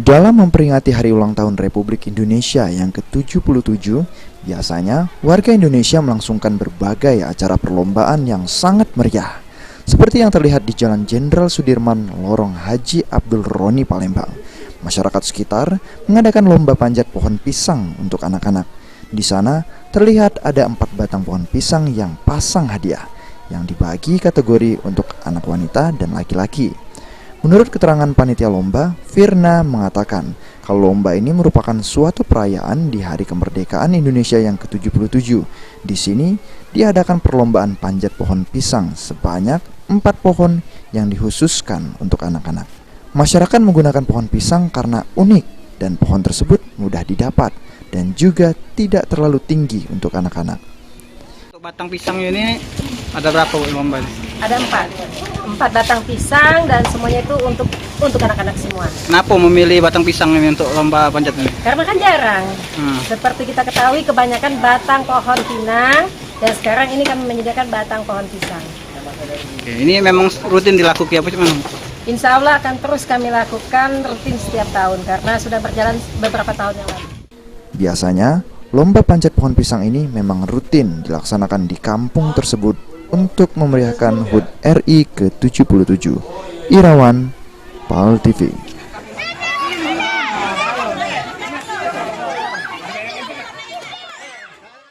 Dalam memperingati hari ulang tahun Republik Indonesia yang ke-77, biasanya warga Indonesia melangsungkan berbagai acara perlombaan yang sangat meriah. Seperti yang terlihat di Jalan Jenderal Sudirman, Lorong Haji Abdul Roni, Palembang. Masyarakat sekitar mengadakan lomba panjat pohon pisang untuk anak-anak. Di sana terlihat ada 4 batang pohon pisang yang pasang hadiah, yang dibagi kategori untuk anak wanita dan laki-laki. Menurut keterangan panitia lomba, Firna mengatakan kalau lomba ini merupakan suatu perayaan di Hari Kemerdekaan Indonesia yang ke-77. Di sini diadakan perlombaan panjat pohon pisang sebanyak 4 pohon yang dikhususkan untuk anak-anak. Masyarakat menggunakan pohon pisang karena unik dan pohon tersebut mudah didapat dan juga tidak terlalu tinggi untuk anak-anak. Untuk batang pisang ini ada berapa lomba? Ada 4 batang pisang dan semuanya itu untuk anak-anak semua. Kenapa memilih batang pisang ini untuk lomba panjat ini? Karena kan jarang. Seperti kita ketahui kebanyakan batang pohon pinang dan sekarang ini kami menyediakan batang pohon pisang. Oke, ini memang rutin dilakukan apa cuman? Insya Allah akan terus kami lakukan rutin setiap tahun karena sudah berjalan beberapa tahun yang lalu. Biasanya, lomba panjat pohon pisang ini memang rutin dilaksanakan di kampung tersebut untuk memeriahkan HUT RI ke-77. Irawan, PAL TV.